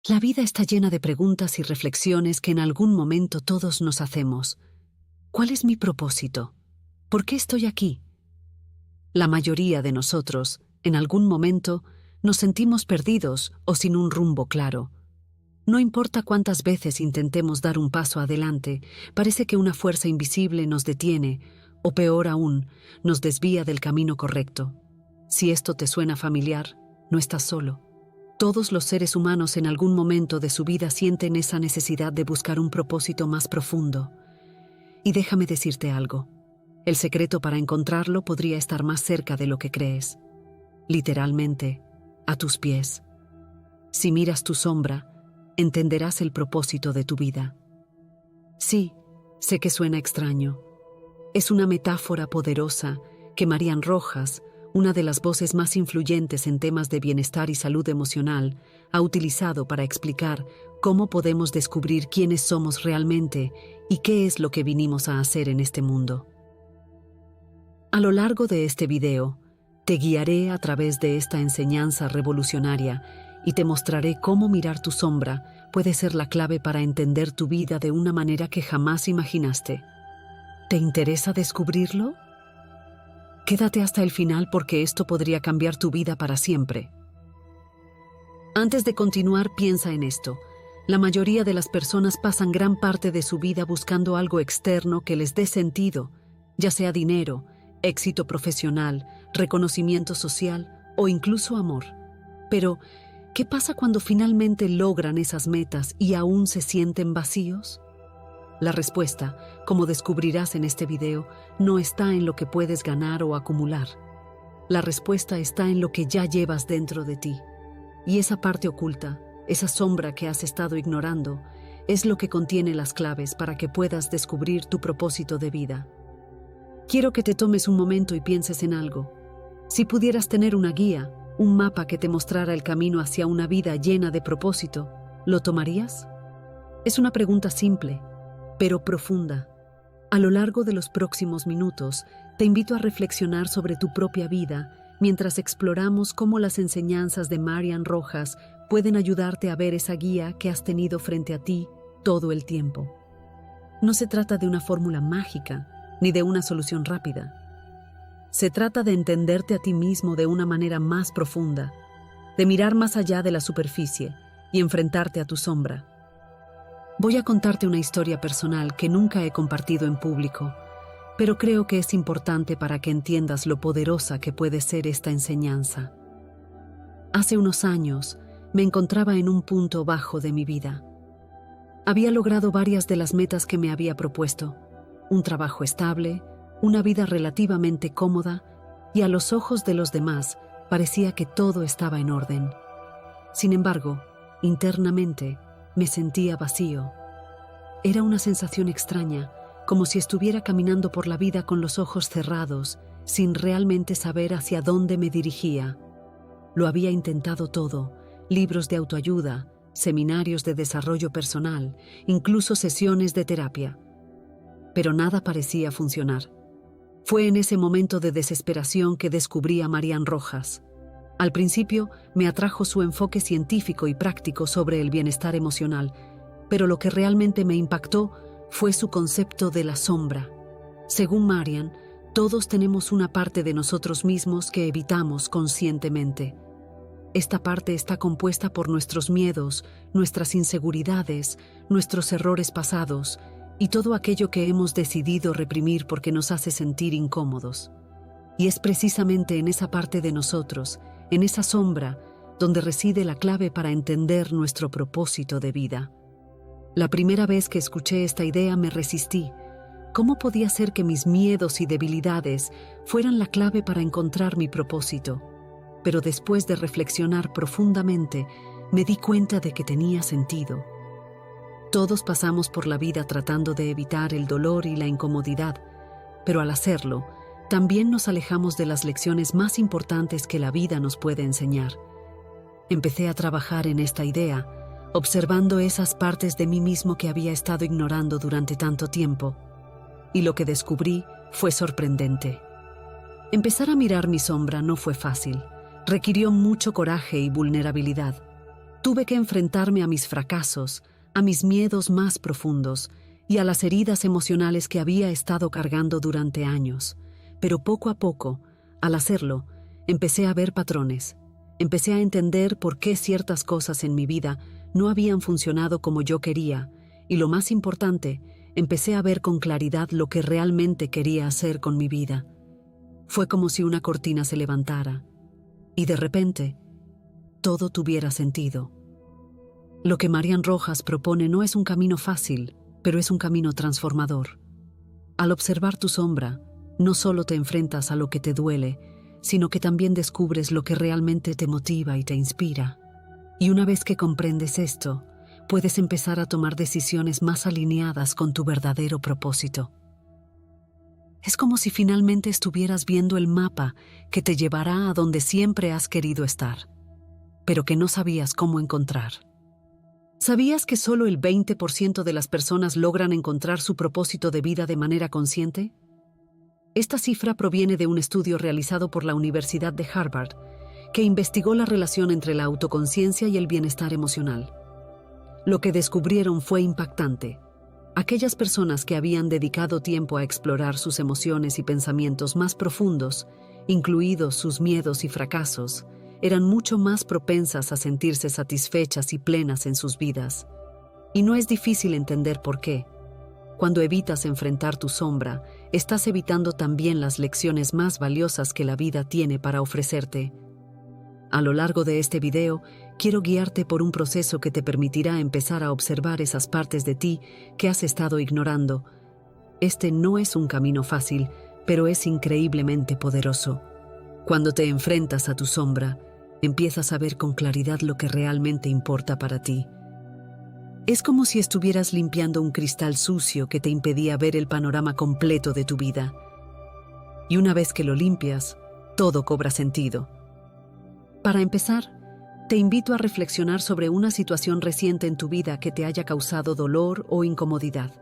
La vida está llena de preguntas y reflexiones que en algún momento todos nos hacemos. ¿Cuál es mi propósito? ¿Por qué estoy aquí? La mayoría de nosotros, en algún momento, nos sentimos perdidos o sin un rumbo claro. No importa cuántas veces intentemos dar un paso adelante, parece que una fuerza invisible nos detiene, o peor aún, nos desvía del camino correcto. Si esto te suena familiar, no estás solo. Todos los seres humanos en algún momento de su vida sienten esa necesidad de buscar un propósito más profundo. Y déjame decirte algo. El secreto para encontrarlo podría estar más cerca de lo que crees. Literalmente, a tus pies. Si miras tu sombra, entenderás el propósito de tu vida. Sí, sé que suena extraño. Es una metáfora poderosa que Marian Rojas, una de las voces más influyentes en temas de bienestar y salud emocional, ha utilizado para explicar cómo podemos descubrir quiénes somos realmente y qué es lo que vinimos a hacer en este mundo. A lo largo de este video, te guiaré a través de esta enseñanza revolucionaria y te mostraré cómo mirar tu sombra puede ser la clave para entender tu vida de una manera que jamás imaginaste. ¿Te interesa descubrirlo? Quédate hasta el final porque esto podría cambiar tu vida para siempre. Antes de continuar, piensa en esto. La mayoría de las personas pasan gran parte de su vida buscando algo externo que les dé sentido, ya sea dinero, éxito profesional, reconocimiento social o incluso amor. Pero, ¿qué pasa cuando finalmente logran esas metas y aún se sienten vacíos? La respuesta, como descubrirás en este video, no está en lo que puedes ganar o acumular. La respuesta está en lo que ya llevas dentro de ti. Y esa parte oculta, esa sombra que has estado ignorando, es lo que contiene las claves para que puedas descubrir tu propósito de vida. Quiero que te tomes un momento y pienses en algo. Si pudieras tener una guía, un mapa que te mostrara el camino hacia una vida llena de propósito, ¿lo tomarías? Es una pregunta simple, pero profunda. A lo largo de los próximos minutos, te invito a reflexionar sobre tu propia vida mientras exploramos cómo las enseñanzas de Marian Rojas pueden ayudarte a ver esa guía que has tenido frente a ti todo el tiempo. No se trata de una fórmula mágica, ni de una solución rápida. Se trata de entenderte a ti mismo de una manera más profunda, de mirar más allá de la superficie y enfrentarte a tu sombra. Voy a contarte una historia personal que nunca he compartido en público, pero creo que es importante para que entiendas lo poderosa que puede ser esta enseñanza. Hace unos años, me encontraba en un punto bajo de mi vida. Había logrado varias de las metas que me había propuesto: un trabajo estable, una vida relativamente cómoda, y a los ojos de los demás parecía que todo estaba en orden. Sin embargo, internamente, me sentía vacío. Era una sensación extraña, como si estuviera caminando por la vida con los ojos cerrados, sin realmente saber hacia dónde me dirigía. Lo había intentado todo: libros de autoayuda, seminarios de desarrollo personal, incluso sesiones de terapia. Pero nada parecía funcionar. Fue en ese momento de desesperación que descubrí a Marian Rojas. Al principio me atrajo su enfoque científico y práctico sobre el bienestar emocional, pero lo que realmente me impactó fue su concepto de la sombra. Según Marian, todos tenemos una parte de nosotros mismos que evitamos conscientemente. Esta parte está compuesta por nuestros miedos, nuestras inseguridades, nuestros errores pasados y todo aquello que hemos decidido reprimir porque nos hace sentir incómodos. Y es precisamente en esa parte de nosotros, en esa sombra, donde reside la clave para entender nuestro propósito de vida. La primera vez que escuché esta idea me resistí. ¿Cómo podía ser que mis miedos y debilidades fueran la clave para encontrar mi propósito? Pero después de reflexionar profundamente, me di cuenta de que tenía sentido. Todos pasamos por la vida tratando de evitar el dolor y la incomodidad, pero al hacerlo, también nos alejamos de las lecciones más importantes que la vida nos puede enseñar. Empecé a trabajar en esta idea, observando esas partes de mí mismo que había estado ignorando durante tanto tiempo, y lo que descubrí fue sorprendente. Empezar a mirar mi sombra no fue fácil, requirió mucho coraje y vulnerabilidad. Tuve que enfrentarme a mis fracasos, a mis miedos más profundos y a las heridas emocionales que había estado cargando durante años. Pero poco a poco, al hacerlo, empecé a ver patrones. Empecé a entender por qué ciertas cosas en mi vida no habían funcionado como yo quería, y lo más importante, empecé a ver con claridad lo que realmente quería hacer con mi vida. Fue como si una cortina se levantara, y de repente, todo tuviera sentido. Lo que Marian Rojas propone no es un camino fácil, pero es un camino transformador. Al observar tu sombra, no solo te enfrentas a lo que te duele, sino que también descubres lo que realmente te motiva y te inspira. Y una vez que comprendes esto, puedes empezar a tomar decisiones más alineadas con tu verdadero propósito. Es como si finalmente estuvieras viendo el mapa que te llevará a donde siempre has querido estar, pero que no sabías cómo encontrar. ¿Sabías que solo el 20% de las personas logran encontrar su propósito de vida de manera consciente? Esta cifra proviene de un estudio realizado por la Universidad de Harvard, que investigó la relación entre la autoconciencia y el bienestar emocional. Lo que descubrieron fue impactante. Aquellas personas que habían dedicado tiempo a explorar sus emociones y pensamientos más profundos, incluidos sus miedos y fracasos, eran mucho más propensas a sentirse satisfechas y plenas en sus vidas. Y no es difícil entender por qué. Cuando evitas enfrentar tu sombra, estás evitando también las lecciones más valiosas que la vida tiene para ofrecerte. A lo largo de este video, quiero guiarte por un proceso que te permitirá empezar a observar esas partes de ti que has estado ignorando. Este no es un camino fácil, pero es increíblemente poderoso. Cuando te enfrentas a tu sombra, empiezas a ver con claridad lo que realmente importa para ti. Es como si estuvieras limpiando un cristal sucio que te impedía ver el panorama completo de tu vida. Y una vez que lo limpias, todo cobra sentido. Para empezar, te invito a reflexionar sobre una situación reciente en tu vida que te haya causado dolor o incomodidad.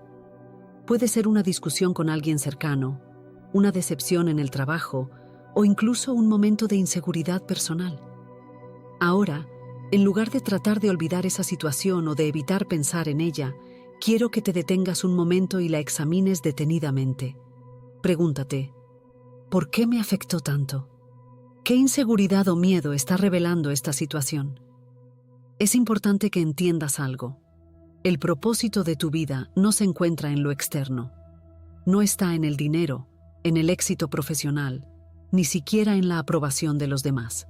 Puede ser una discusión con alguien cercano, una decepción en el trabajo o incluso un momento de inseguridad personal. Ahora, en lugar de tratar de olvidar esa situación o de evitar pensar en ella, quiero que te detengas un momento y la examines detenidamente. Pregúntate, ¿por qué me afectó tanto? ¿Qué inseguridad o miedo está revelando esta situación? Es importante que entiendas algo. El propósito de tu vida no se encuentra en lo externo. No está en el dinero, en el éxito profesional, ni siquiera en la aprobación de los demás.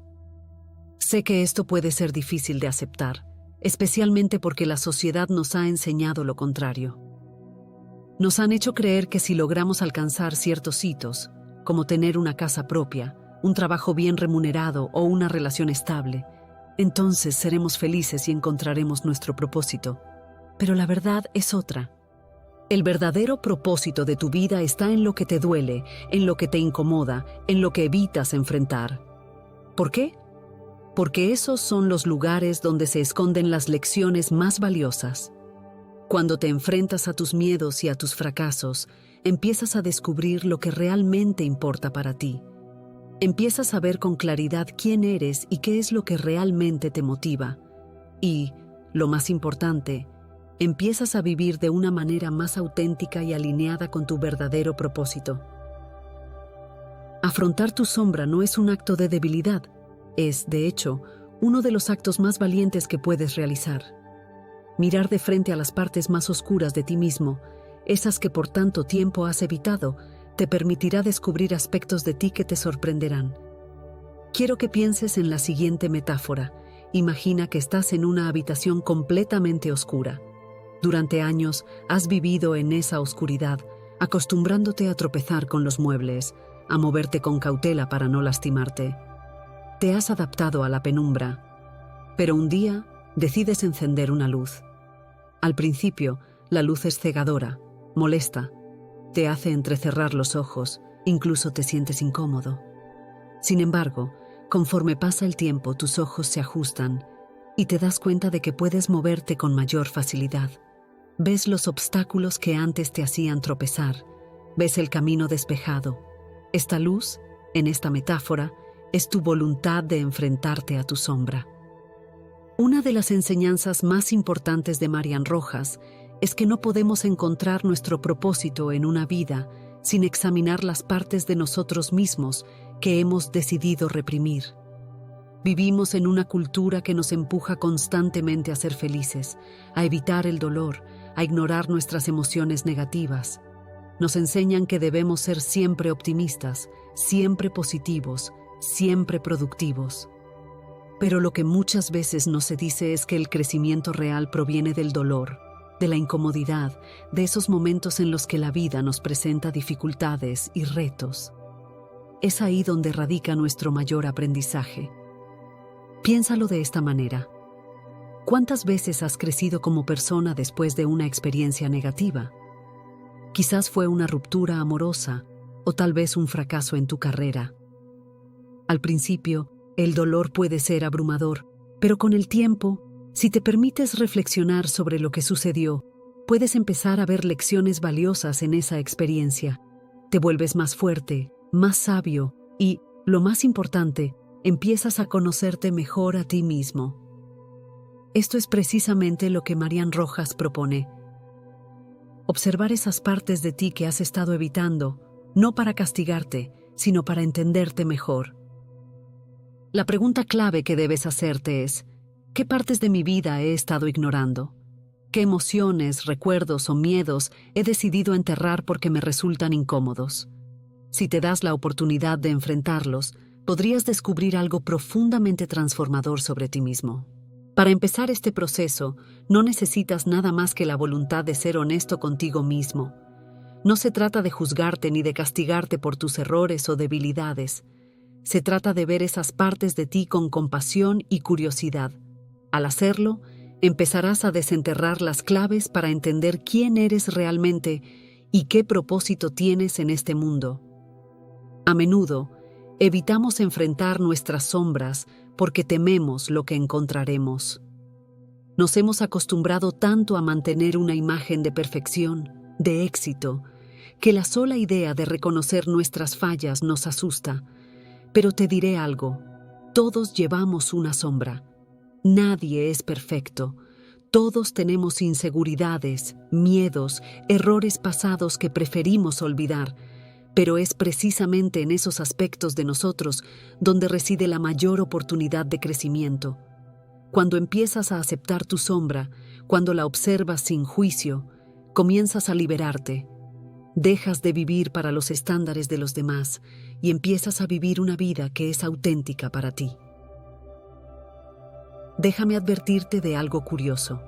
Sé que esto puede ser difícil de aceptar, especialmente porque la sociedad nos ha enseñado lo contrario. Nos han hecho creer que si logramos alcanzar ciertos hitos, como tener una casa propia, un trabajo bien remunerado o una relación estable, entonces seremos felices y encontraremos nuestro propósito. Pero la verdad es otra. El verdadero propósito de tu vida está en lo que te duele, en lo que te incomoda, en lo que evitas enfrentar. ¿Por qué? Porque esos son los lugares donde se esconden las lecciones más valiosas. Cuando te enfrentas a tus miedos y a tus fracasos, empiezas a descubrir lo que realmente importa para ti. Empiezas a ver con claridad quién eres y qué es lo que realmente te motiva. Y, lo más importante, empiezas a vivir de una manera más auténtica y alineada con tu verdadero propósito. Afrontar tu sombra no es un acto de debilidad, es, de hecho, uno de los actos más valientes que puedes realizar. Mirar de frente a las partes más oscuras de ti mismo, esas que por tanto tiempo has evitado, te permitirá descubrir aspectos de ti que te sorprenderán. Quiero que pienses en la siguiente metáfora. Imagina que estás en una habitación completamente oscura. Durante años has vivido en esa oscuridad, acostumbrándote a tropezar con los muebles, a moverte con cautela para no lastimarte. Te has adaptado a la penumbra, pero un día decides encender una luz. Al principio, la luz es cegadora, molesta, te hace entrecerrar los ojos, incluso te sientes incómodo. Sin embargo, conforme pasa el tiempo, tus ojos se ajustan y te das cuenta de que puedes moverte con mayor facilidad. Ves los obstáculos que antes te hacían tropezar, ves el camino despejado. Esta luz, en esta metáfora, es tu voluntad de enfrentarte a tu sombra. Una de las enseñanzas más importantes de Marian Rojas es que no podemos encontrar nuestro propósito en una vida sin examinar las partes de nosotros mismos que hemos decidido reprimir. Vivimos en una cultura que nos empuja constantemente a ser felices, a evitar el dolor, a ignorar nuestras emociones negativas. Nos enseñan que debemos ser siempre optimistas, siempre positivos, siempre productivos. Pero lo que muchas veces no se dice es que el crecimiento real proviene del dolor, de la incomodidad, de esos momentos en los que la vida nos presenta dificultades y retos. Es ahí donde radica nuestro mayor aprendizaje. Piénsalo de esta manera. ¿Cuántas veces has crecido como persona después de una experiencia negativa? Quizás fue una ruptura amorosa o tal vez un fracaso en tu carrera. Al principio, el dolor puede ser abrumador, pero con el tiempo, si te permites reflexionar sobre lo que sucedió, puedes empezar a ver lecciones valiosas en esa experiencia. Te vuelves más fuerte, más sabio y, lo más importante, empiezas a conocerte mejor a ti mismo. Esto es precisamente lo que Marian Rojas propone. Observar esas partes de ti que has estado evitando, no para castigarte, sino para entenderte mejor. La pregunta clave que debes hacerte es: ¿qué partes de mi vida he estado ignorando? ¿Qué emociones, recuerdos o miedos he decidido enterrar porque me resultan incómodos? Si te das la oportunidad de enfrentarlos, podrías descubrir algo profundamente transformador sobre ti mismo. Para empezar este proceso, no necesitas nada más que la voluntad de ser honesto contigo mismo. No se trata de juzgarte ni de castigarte por tus errores o debilidades. Se trata de ver esas partes de ti con compasión y curiosidad. Al hacerlo, empezarás a desenterrar las claves para entender quién eres realmente y qué propósito tienes en este mundo. A menudo, evitamos enfrentar nuestras sombras porque tememos lo que encontraremos. Nos hemos acostumbrado tanto a mantener una imagen de perfección, de éxito, que la sola idea de reconocer nuestras fallas nos asusta. Pero te diré algo: todos llevamos una sombra. Nadie es perfecto. Todos tenemos inseguridades, miedos, errores pasados que preferimos olvidar. Pero es precisamente en esos aspectos de nosotros donde reside la mayor oportunidad de crecimiento. Cuando empiezas a aceptar tu sombra, cuando la observas sin juicio, comienzas a liberarte. Dejas de vivir para los estándares de los demás y empiezas a vivir una vida que es auténtica para ti. Déjame advertirte de algo curioso.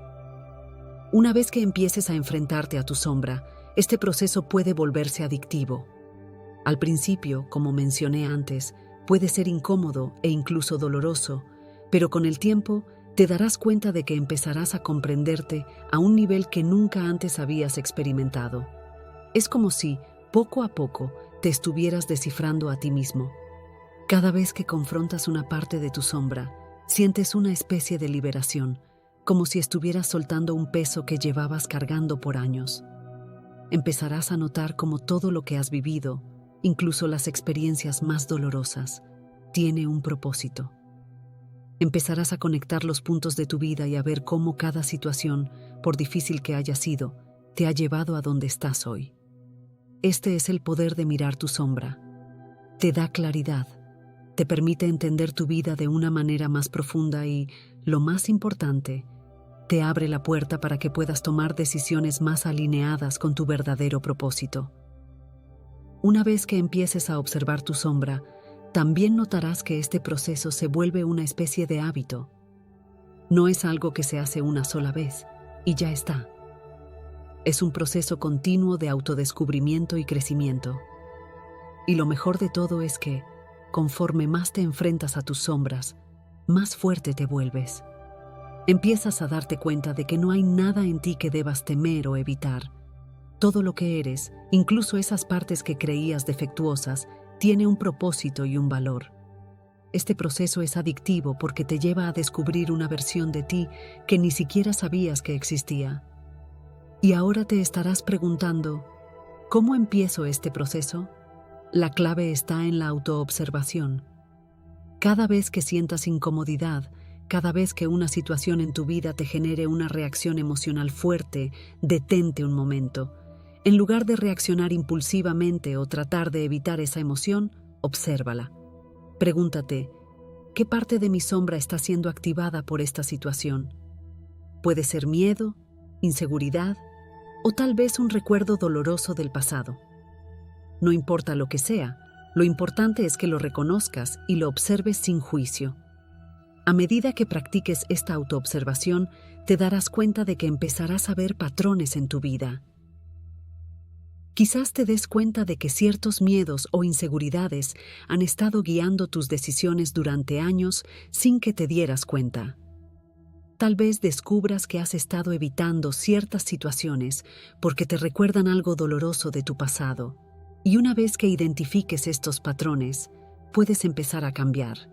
Una vez que empieces a enfrentarte a tu sombra, este proceso puede volverse adictivo. Al principio, como mencioné antes, puede ser incómodo e incluso doloroso, pero con el tiempo te darás cuenta de que empezarás a comprenderte a un nivel que nunca antes habías experimentado. Es como si, poco a poco, te estuvieras descifrando a ti mismo. Cada vez que confrontas una parte de tu sombra, sientes una especie de liberación, como si estuvieras soltando un peso que llevabas cargando por años. Empezarás a notar cómo todo lo que has vivido, incluso las experiencias más dolorosas, tiene un propósito. Empezarás a conectar los puntos de tu vida y a ver cómo cada situación, por difícil que haya sido, te ha llevado a donde estás hoy. Este es el poder de mirar tu sombra. Te da claridad, te permite entender tu vida de una manera más profunda y, lo más importante, te abre la puerta para que puedas tomar decisiones más alineadas con tu verdadero propósito. Una vez que empieces a observar tu sombra, también notarás que este proceso se vuelve una especie de hábito. No es algo que se hace una sola vez y ya está. Es un proceso continuo de autodescubrimiento y crecimiento. Y lo mejor de todo es que, conforme más te enfrentas a tus sombras, más fuerte te vuelves. Empiezas a darte cuenta de que no hay nada en ti que debas temer o evitar. Todo lo que eres, incluso esas partes que creías defectuosas, tiene un propósito y un valor. Este proceso es adictivo porque te lleva a descubrir una versión de ti que ni siquiera sabías que existía. Y ahora te estarás preguntando, ¿cómo empiezo este proceso? La clave está en la autoobservación. Cada vez que sientas incomodidad, Cada vez que una situación en tu vida te genere una reacción emocional fuerte, detente un momento. En lugar de reaccionar impulsivamente o tratar de evitar esa emoción, obsérvala. Pregúntate, ¿qué parte de mi sombra está siendo activada por esta situación? Puede ser miedo, inseguridad o tal vez un recuerdo doloroso del pasado. No importa lo que sea, lo importante es que lo reconozcas y lo observes sin juicio. A medida que practiques esta autoobservación, te darás cuenta de que empezarás a ver patrones en tu vida. Quizás te des cuenta de que ciertos miedos o inseguridades han estado guiando tus decisiones durante años sin que te dieras cuenta. Tal vez descubras que has estado evitando ciertas situaciones porque te recuerdan algo doloroso de tu pasado. Y una vez que identifiques estos patrones, puedes empezar a cambiar.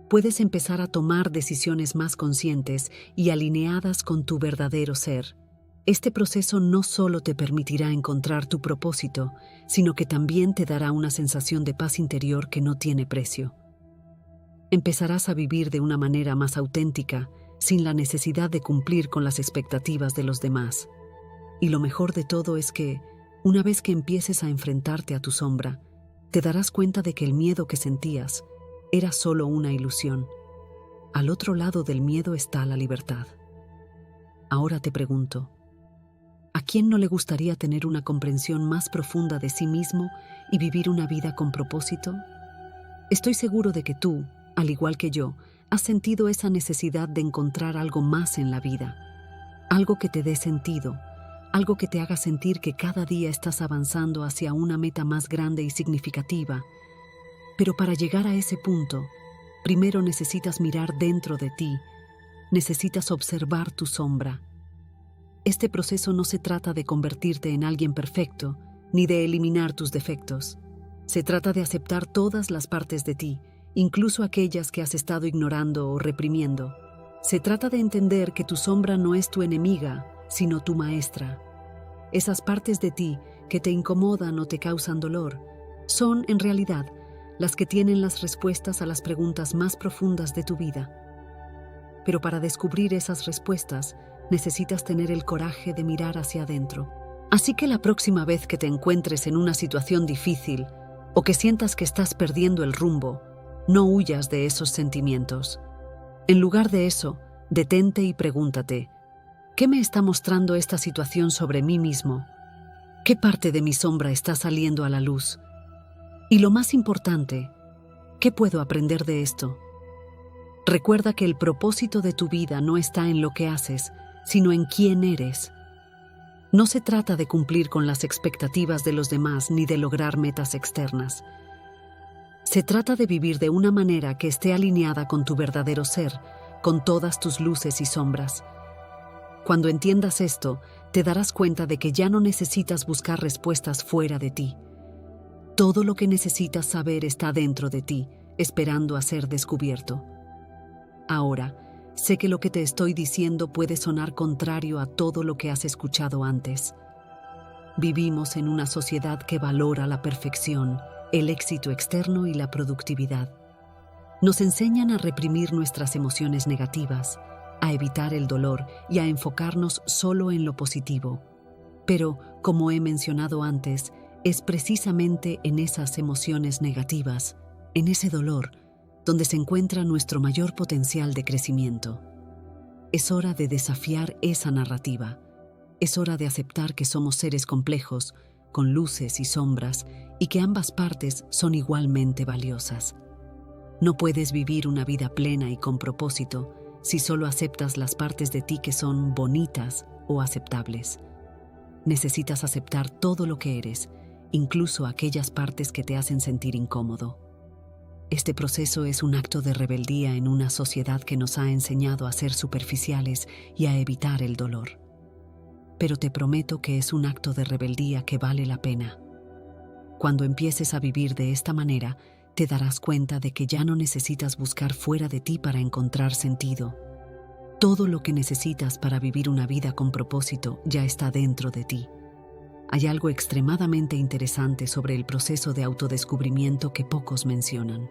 Puedes empezar a tomar decisiones más conscientes y alineadas con tu verdadero ser. Este proceso no solo te permitirá encontrar tu propósito, sino que también te dará una sensación de paz interior que no tiene precio. Empezarás a vivir de una manera más auténtica, sin la necesidad de cumplir con las expectativas de los demás. Y lo mejor de todo es que, una vez que empieces a enfrentarte a tu sombra, te darás cuenta de que el miedo que sentías era solo una ilusión. Al otro lado del miedo está la libertad. Ahora te pregunto, ¿a quién no le gustaría tener una comprensión más profunda de sí mismo y vivir una vida con propósito? Estoy seguro de que tú, al igual que yo, has sentido esa necesidad de encontrar algo más en la vida, algo que te dé sentido, algo que te haga sentir que cada día estás avanzando hacia una meta más grande y significativa. Pero para llegar a ese punto, primero necesitas mirar dentro de ti, necesitas observar tu sombra. Este proceso no se trata de convertirte en alguien perfecto, ni de eliminar tus defectos. Se trata de aceptar todas las partes de ti, incluso aquellas que has estado ignorando o reprimiendo. Se trata de entender que tu sombra no es tu enemiga, sino tu maestra. Esas partes de ti que te incomodan o te causan dolor, son, en realidad, las que tienen las respuestas a las preguntas más profundas de tu vida. Pero para descubrir esas respuestas, necesitas tener el coraje de mirar hacia adentro. Así que la próxima vez que te encuentres en una situación difícil o que sientas que estás perdiendo el rumbo, no huyas de esos sentimientos. En lugar de eso, detente y pregúntate, ¿qué me está mostrando esta situación sobre mí mismo? ¿Qué parte de mi sombra está saliendo a la luz? Y lo más importante, ¿qué puedo aprender de esto? Recuerda que el propósito de tu vida no está en lo que haces, sino en quién eres. No se trata de cumplir con las expectativas de los demás ni de lograr metas externas. Se trata de vivir de una manera que esté alineada con tu verdadero ser, con todas tus luces y sombras. Cuando entiendas esto, te darás cuenta de que ya no necesitas buscar respuestas fuera de ti. Todo lo que necesitas saber está dentro de ti, esperando a ser descubierto. Ahora, sé que lo que te estoy diciendo puede sonar contrario a todo lo que has escuchado antes. Vivimos en una sociedad que valora la perfección, el éxito externo y la productividad. Nos enseñan a reprimir nuestras emociones negativas, a evitar el dolor y a enfocarnos solo en lo positivo. Pero, como he mencionado antes, es precisamente en esas emociones negativas, en ese dolor, donde se encuentra nuestro mayor potencial de crecimiento. Es hora de desafiar esa narrativa. Es hora de aceptar que somos seres complejos, con luces y sombras, y que ambas partes son igualmente valiosas. No puedes vivir una vida plena y con propósito si solo aceptas las partes de ti que son bonitas o aceptables. Necesitas aceptar todo lo que eres, incluso aquellas partes que te hacen sentir incómodo. Este proceso es un acto de rebeldía en una sociedad que nos ha enseñado a ser superficiales y a evitar el dolor. Pero te prometo que es un acto de rebeldía que vale la pena. Cuando empieces a vivir de esta manera, te darás cuenta de que ya no necesitas buscar fuera de ti para encontrar sentido. Todo lo que necesitas para vivir una vida con propósito ya está dentro de ti. Hay algo extremadamente interesante sobre el proceso de autodescubrimiento que pocos mencionan.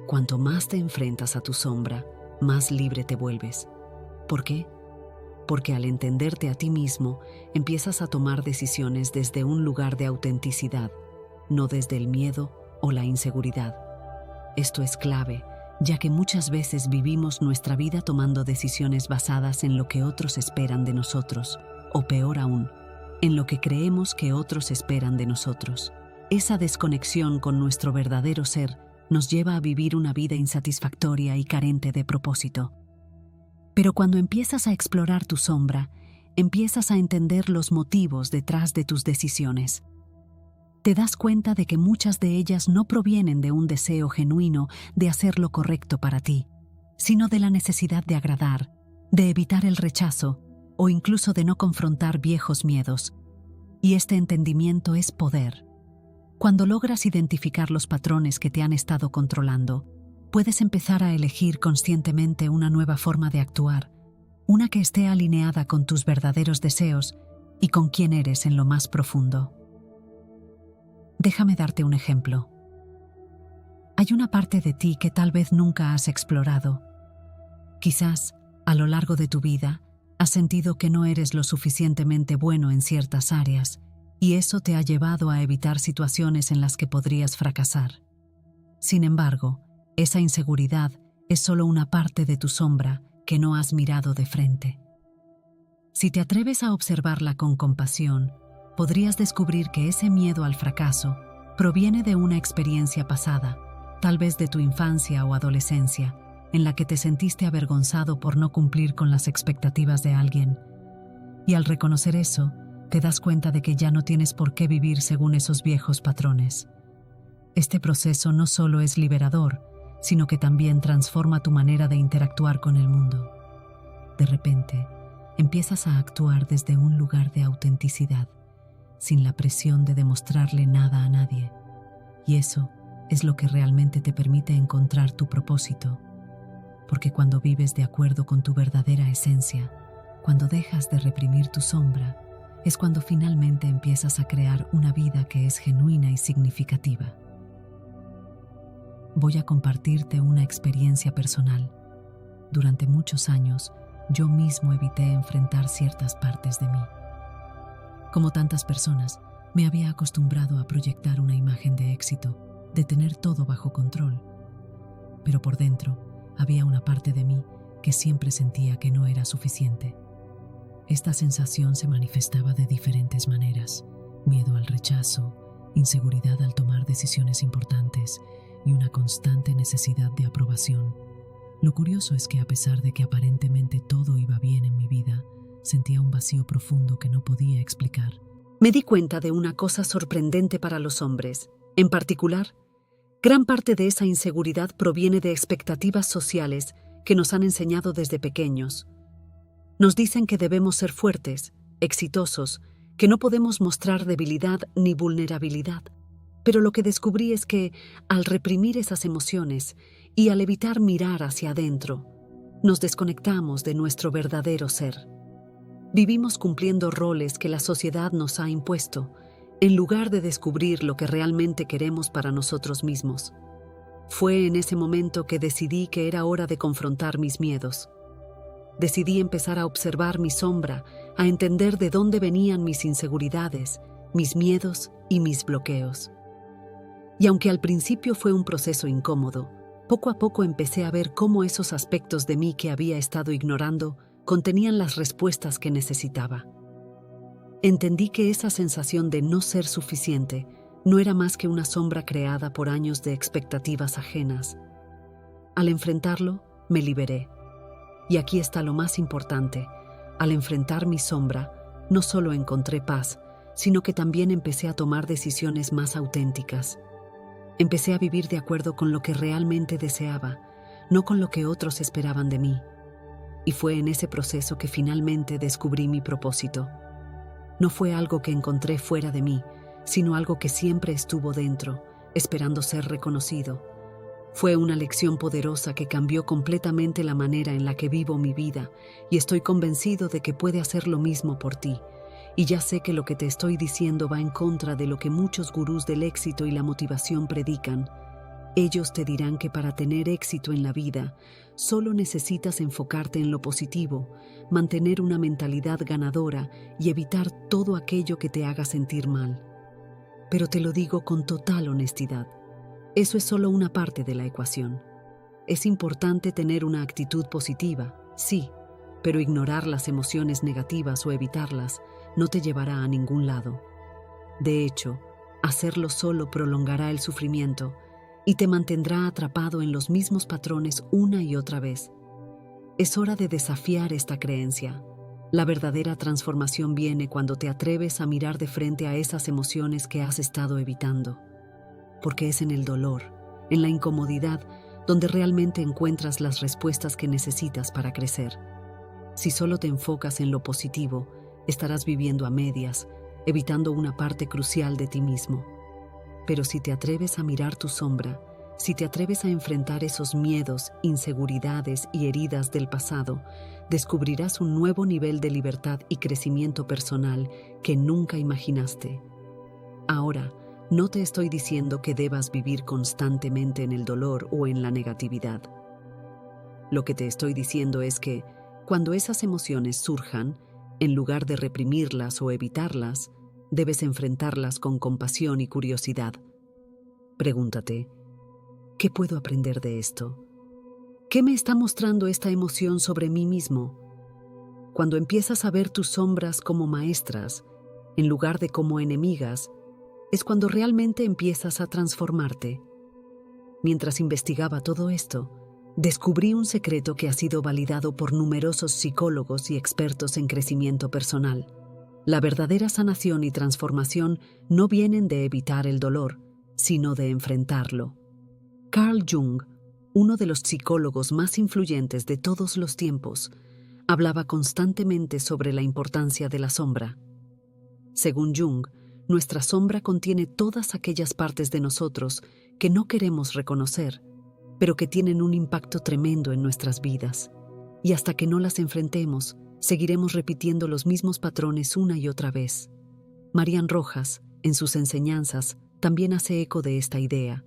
Cuanto más te enfrentas a tu sombra, más libre te vuelves. ¿Por qué? Porque al entenderte a ti mismo, empiezas a tomar decisiones desde un lugar de autenticidad, no desde el miedo o la inseguridad. Esto es clave, ya que muchas veces vivimos nuestra vida tomando decisiones basadas en lo que otros esperan de nosotros, o peor aún, en lo que creemos que otros esperan de nosotros. Esa desconexión con nuestro verdadero ser nos lleva a vivir una vida insatisfactoria y carente de propósito. Pero cuando empiezas a explorar tu sombra, empiezas a entender los motivos detrás de tus decisiones. Te das cuenta de que muchas de ellas no provienen de un deseo genuino de hacer lo correcto para ti, sino de la necesidad de agradar, de evitar el rechazo o incluso de no confrontar viejos miedos. Y este entendimiento es poder. Cuando logras identificar los patrones que te han estado controlando, puedes empezar a elegir conscientemente una nueva forma de actuar, una que esté alineada con tus verdaderos deseos y con quién eres en lo más profundo. Déjame darte un ejemplo. Hay una parte de ti que tal vez nunca has explorado. Quizás, a lo largo de tu vida, has sentido que no eres lo suficientemente bueno en ciertas áreas, y eso te ha llevado a evitar situaciones en las que podrías fracasar. Sin embargo, esa inseguridad es solo una parte de tu sombra que no has mirado de frente. Si te atreves a observarla con compasión, podrías descubrir que ese miedo al fracaso proviene de una experiencia pasada, tal vez de tu infancia o adolescencia, en la que te sentiste avergonzado por no cumplir con las expectativas de alguien. Y al reconocer eso, te das cuenta de que ya no tienes por qué vivir según esos viejos patrones. Este proceso no solo es liberador, sino que también transforma tu manera de interactuar con el mundo. De repente, empiezas a actuar desde un lugar de autenticidad, sin la presión de demostrarle nada a nadie. Y eso es lo que realmente te permite encontrar tu propósito. Porque cuando vives de acuerdo con tu verdadera esencia, cuando dejas de reprimir tu sombra, es cuando finalmente empiezas a crear una vida que es genuina y significativa. Voy a compartirte una experiencia personal. Durante muchos años, yo mismo evité enfrentar ciertas partes de mí. Como tantas personas, me había acostumbrado a proyectar una imagen de éxito, de tener todo bajo control. Pero por dentro, había una parte de mí que siempre sentía que no era suficiente. Esta sensación se manifestaba de diferentes maneras: miedo al rechazo, inseguridad al tomar decisiones importantes y una constante necesidad de aprobación. Lo curioso es que a pesar de que aparentemente todo iba bien en mi vida, sentía un vacío profundo que no podía explicar. Me di cuenta de una cosa sorprendente para los hombres. En particular, gran parte de esa inseguridad proviene de expectativas sociales que nos han enseñado desde pequeños. Nos dicen que debemos ser fuertes, exitosos, que no podemos mostrar debilidad ni vulnerabilidad. Pero lo que descubrí es que, al reprimir esas emociones y al evitar mirar hacia adentro, nos desconectamos de nuestro verdadero ser. Vivimos cumpliendo roles que la sociedad nos ha impuesto, en lugar de descubrir lo que realmente queremos para nosotros mismos. Fue en ese momento que decidí que era hora de confrontar mis miedos. Decidí empezar a observar mi sombra, a entender de dónde venían mis inseguridades, mis miedos y mis bloqueos. Y aunque al principio fue un proceso incómodo, poco a poco empecé a ver cómo esos aspectos de mí que había estado ignorando contenían las respuestas que necesitaba. Entendí que esa sensación de no ser suficiente no era más que una sombra creada por años de expectativas ajenas. Al enfrentarlo, me liberé. Y aquí está lo más importante: al enfrentar mi sombra, no solo encontré paz, sino que también empecé a tomar decisiones más auténticas. Empecé a vivir de acuerdo con lo que realmente deseaba, no con lo que otros esperaban de mí. Y fue en ese proceso que finalmente descubrí mi propósito. No fue algo que encontré fuera de mí, sino algo que siempre estuvo dentro, esperando ser reconocido. Fue una lección poderosa que cambió completamente la manera en la que vivo mi vida, y estoy convencido de que puede hacer lo mismo por ti. Y ya sé que lo que te estoy diciendo va en contra de lo que muchos gurús del éxito y la motivación predican, Ellos te dirán que para tener éxito en la vida, solo necesitas enfocarte en lo positivo, mantener una mentalidad ganadora y evitar todo aquello que te haga sentir mal. Pero te lo digo con total honestidad, eso es solo una parte de la ecuación. Es importante tener una actitud positiva, sí, pero ignorar las emociones negativas o evitarlas no te llevará a ningún lado. De hecho, hacerlo solo prolongará el sufrimiento y te mantendrá atrapado en los mismos patrones una y otra vez. Es hora de desafiar esta creencia. La verdadera transformación viene cuando te atreves a mirar de frente a esas emociones que has estado evitando. Porque es en el dolor, en la incomodidad, donde realmente encuentras las respuestas que necesitas para crecer. Si solo te enfocas en lo positivo, estarás viviendo a medias, evitando una parte crucial de ti mismo. Pero si te atreves a mirar tu sombra, si te atreves a enfrentar esos miedos, inseguridades y heridas del pasado, descubrirás un nuevo nivel de libertad y crecimiento personal que nunca imaginaste. Ahora, no te estoy diciendo que debas vivir constantemente en el dolor o en la negatividad. Lo que te estoy diciendo es que, cuando esas emociones surjan, en lugar de reprimirlas o evitarlas, debes enfrentarlas con compasión y curiosidad. Pregúntate, ¿qué puedo aprender de esto? ¿Qué me está mostrando esta emoción sobre mí mismo? Cuando empiezas a ver tus sombras como maestras, en lugar de como enemigas, es cuando realmente empiezas a transformarte. Mientras investigaba todo esto, descubrí un secreto que ha sido validado por numerosos psicólogos y expertos en crecimiento personal. La verdadera sanación y transformación no vienen de evitar el dolor, sino de enfrentarlo. Carl Jung, uno de los psicólogos más influyentes de todos los tiempos, hablaba constantemente sobre la importancia de la sombra. Según Jung, nuestra sombra contiene todas aquellas partes de nosotros que no queremos reconocer, pero que tienen un impacto tremendo en nuestras vidas. Y hasta que no las enfrentemos, seguiremos repitiendo los mismos patrones una y otra vez. Marian Rojas, en sus enseñanzas, también hace eco de esta idea.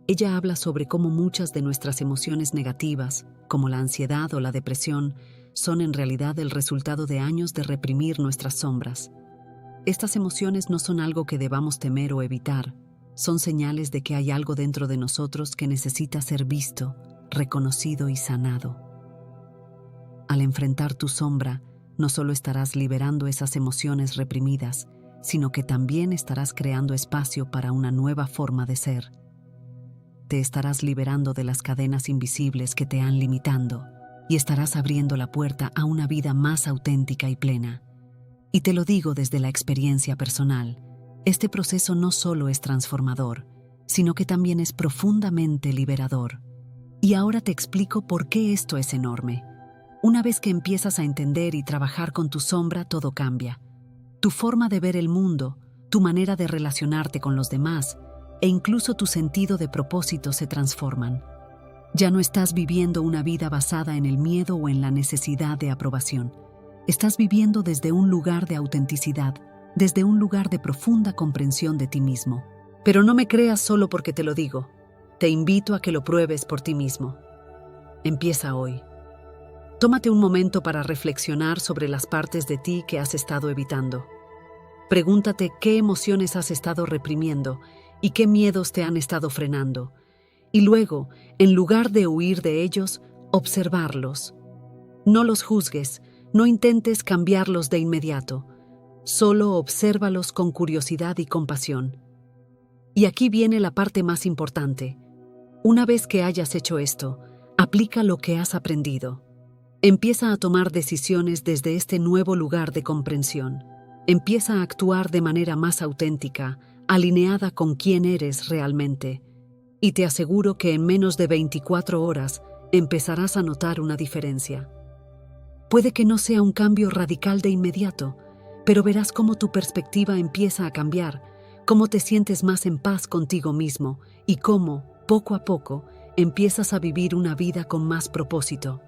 Ella habla sobre cómo muchas de nuestras emociones negativas, como la ansiedad o la depresión, son en realidad el resultado de años de reprimir nuestras sombras. Estas emociones no son algo que debamos temer o evitar, son señales de que hay algo dentro de nosotros que necesita ser visto, reconocido y sanado. Al enfrentar tu sombra, no solo estarás liberando esas emociones reprimidas, sino que también estarás creando espacio para una nueva forma de ser. Te estarás liberando de las cadenas invisibles que te han limitando y estarás abriendo la puerta a una vida más auténtica y plena. Y te lo digo desde la experiencia personal, este proceso no solo es transformador, sino que también es profundamente liberador. Y ahora te explico por qué esto es enorme. Una vez que empiezas a entender y trabajar con tu sombra, todo cambia. Tu forma de ver el mundo, tu manera de relacionarte con los demás e incluso tu sentido de propósito se transforman. Ya no estás viviendo una vida basada en el miedo o en la necesidad de aprobación. Estás viviendo desde un lugar de autenticidad, desde un lugar de profunda comprensión de ti mismo. Pero no me creas solo porque te lo digo. Te invito a que lo pruebes por ti mismo. Empieza hoy. Tómate un momento para reflexionar sobre las partes de ti que has estado evitando. Pregúntate qué emociones has estado reprimiendo y qué miedos te han estado frenando. Y luego, en lugar de huir de ellos, observarlos. No los juzgues, no intentes cambiarlos de inmediato. Solo obsérvalos con curiosidad y compasión. Y aquí viene la parte más importante. Una vez que hayas hecho esto, aplica lo que has aprendido. Empieza a tomar decisiones desde este nuevo lugar de comprensión. Empieza a actuar de manera más auténtica, alineada con quién eres realmente. Y te aseguro que en menos de 24 horas empezarás a notar una diferencia. Puede que no sea un cambio radical de inmediato, pero verás cómo tu perspectiva empieza a cambiar, cómo te sientes más en paz contigo mismo y cómo, poco a poco, empiezas a vivir una vida con más propósito.